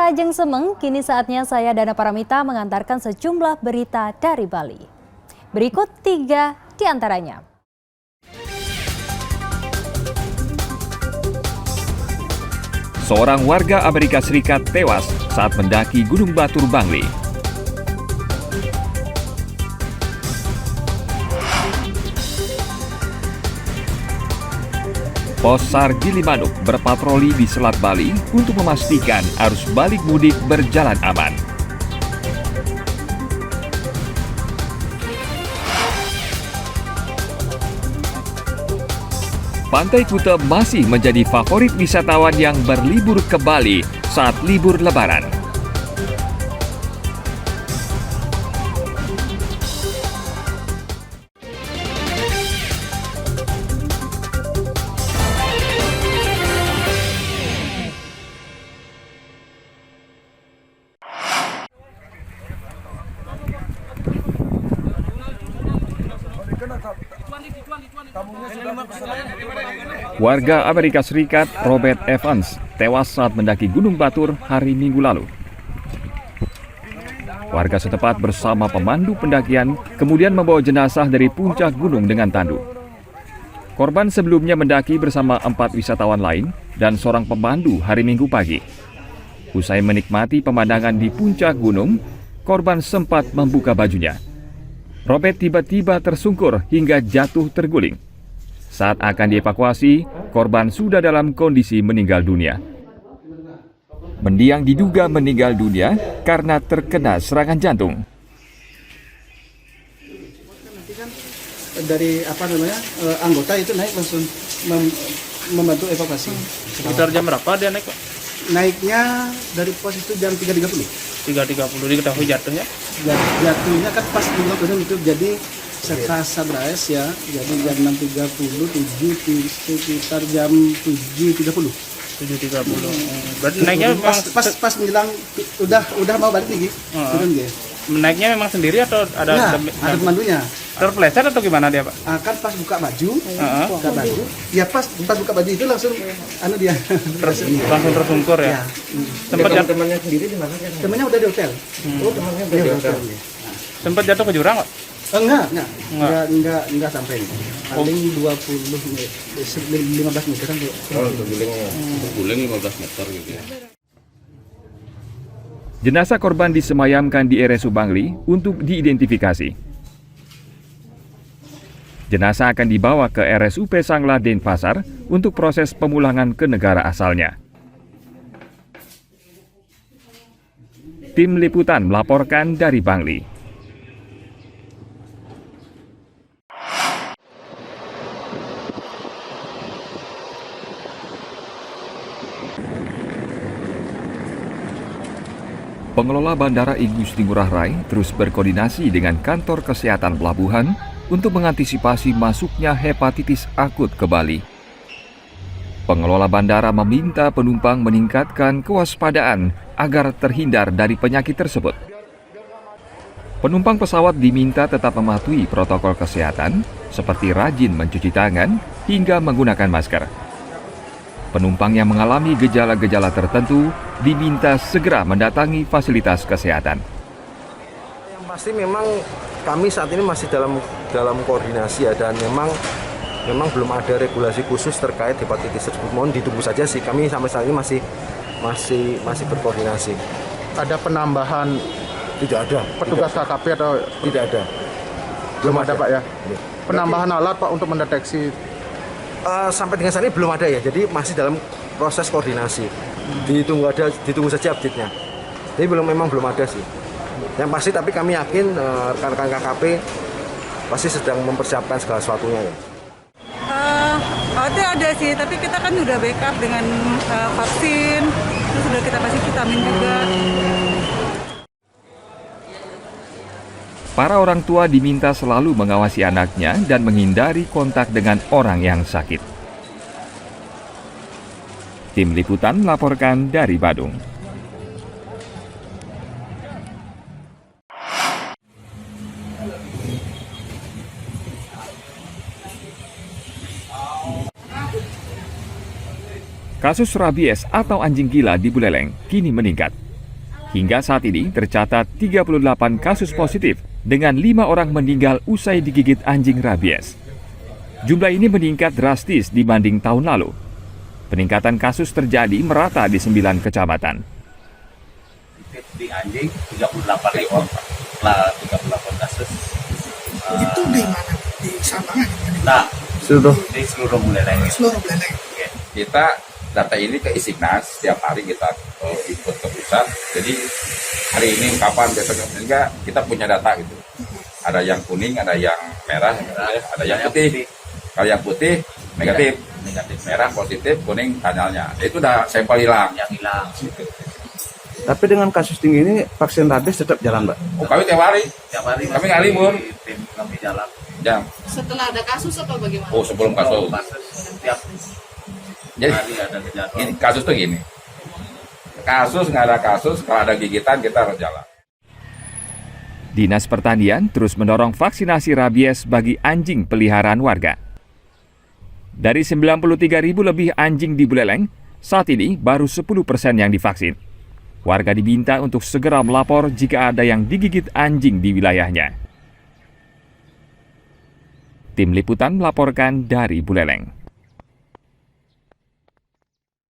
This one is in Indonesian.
Pemirsa Ajeng Semeng, kini saatnya saya Dana Paramita mengantarkan sejumlah berita dari Bali. Berikut 3 di antaranya. Seorang warga Amerika Serikat tewas saat mendaki Gunung Batur, Bangli. Pos SAR Gilimanuk berpatroli di Selat Bali untuk memastikan arus balik mudik berjalan aman. Pantai Kuta masih menjadi favorit wisatawan yang berlibur ke Bali saat libur Lebaran. Warga Amerika Serikat Robert Evans tewas saat mendaki Gunung Batur hari Minggu lalu. Warga setempat bersama pemandu pendakian kemudian membawa jenazah dari puncak gunung dengan tandu. Korban sebelumnya mendaki bersama 4 wisatawan lain dan seorang pemandu hari Minggu pagi. Usai menikmati pemandangan di puncak gunung, korban sempat membuka bajunya. Robert tiba-tiba tersungkur hingga jatuh terguling. Saat akan dievakuasi, korban sudah dalam kondisi meninggal dunia. Mendiang diduga meninggal dunia karena terkena serangan jantung. Dari anggota itu naik langsung membantu evakuasi. Sekitar jam berapa dia naik, Pak? Naiknya dari pos itu jam 3.30. 3.30 diketahui jatuhnya? Jatuhnya kan pas di gunung itu, jadi sekasa beres ya, jadi jam 6.30, sekitar jam 7.30. 7.30. Berarti naiknya memang pas menjelang udah mau balik lagi. Turun dia. Naiknya memang sendiri atau ada ada pemandunya. Terpeleset atau gimana dia, Pak? Kan pas buka baju, ya pas buka baju itu langsung dia Langsung tersungkur ya. Sempat temannya sendiri di mana kan? Temannya udah di hotel. Oh, temannya udah di hotel. Sempat jatuh ke jurang, Pak? Enggak sampai. Paling 15 meter kan. Oh, terguling 15 meter gitu ya. Jenazah korban disemayamkan di RSU Bangli untuk diidentifikasi. Jenazah akan dibawa ke RSUP Sangla Denpasar untuk proses pemulangan ke negara asalnya. Tim Liputan melaporkan dari Bangli. Pengelola Bandara I Gusti Ngurah Rai terus berkoordinasi dengan kantor kesehatan pelabuhan untuk mengantisipasi masuknya hepatitis akut ke Bali. Pengelola bandara meminta penumpang meningkatkan kewaspadaan agar terhindar dari penyakit tersebut. Penumpang pesawat diminta tetap mematuhi protokol kesehatan seperti rajin mencuci tangan hingga menggunakan masker. Penumpang yang mengalami gejala-gejala tertentu diminta segera mendatangi fasilitas kesehatan. Yang pasti memang kami saat ini masih dalam koordinasi ya, dan memang belum ada regulasi khusus terkait hepatitis tersebut. Mohon ditunggu saja sih, kami sampai saat ini masih berkoordinasi. Ada penambahan? Tidak ada. Petugas KKP atau? Tidak ada. Belum ada, Pak ya? Penambahan alat, Pak, untuk mendeteksi? Sampai dengan saat ini belum ada ya, jadi masih dalam proses koordinasi. Ditunggu saja update-nya. Jadi memang belum ada sih. Yang pasti tapi kami yakin rekan-rekan KKP pasti sedang mempersiapkan segala sesuatunya ya. Ada sih, tapi kita kan udah backup dengan vaksin, terus sudah kita kasih vitamin juga. Para orang tua diminta selalu mengawasi anaknya dan menghindari kontak dengan orang yang sakit. Tim Liputan melaporkan dari Badung. Kasus rabies atau anjing gila di Buleleng kini meningkat. Hingga saat ini tercatat 38 kasus positif dengan 5 orang meninggal usai digigit anjing rabies. Jumlah ini meningkat drastis dibanding tahun lalu. Peningkatan kasus terjadi merata di 9 kecamatan. Di anjing 38 ekor, 38 kasus. Itu di mana? Di Sambangan? Nah, Sudah. di seluruh Buleleng. Seluruh Buleleng. Kita data ini ke Isignas, setiap hari kita ikut ke pusat. Jadi hari ini kapan, besok sehingga kita punya data gitu. Ada yang kuning, ada yang merah, ada yang putih. Kalau yang putih negatif, merah positif, kuning kanalnya. Itu udah sampel hilang. Yang hilang. Tapi dengan kasus tinggi ini vaksin rabies tetap jalan, Mbak? Oh, kami tiap hari. Tiap hari Kami nggak libur. Tim kami jalan. Jam. Setelah ada kasus atau bagaimana? Oh, sebelum kasus. Tiap Jadi hari ada kejadian. gini, kasus tuh gini. Kasus nggak ada kasus, kalau ada gigitan kita harus jalan. Dinas Pertanian terus mendorong vaksinasi rabies bagi anjing peliharaan warga. Dari 93.000 lebih anjing di Buleleng, saat ini baru 10% yang divaksin. Warga diminta untuk segera melapor jika ada yang digigit anjing di wilayahnya. Tim Liputan melaporkan dari Buleleng.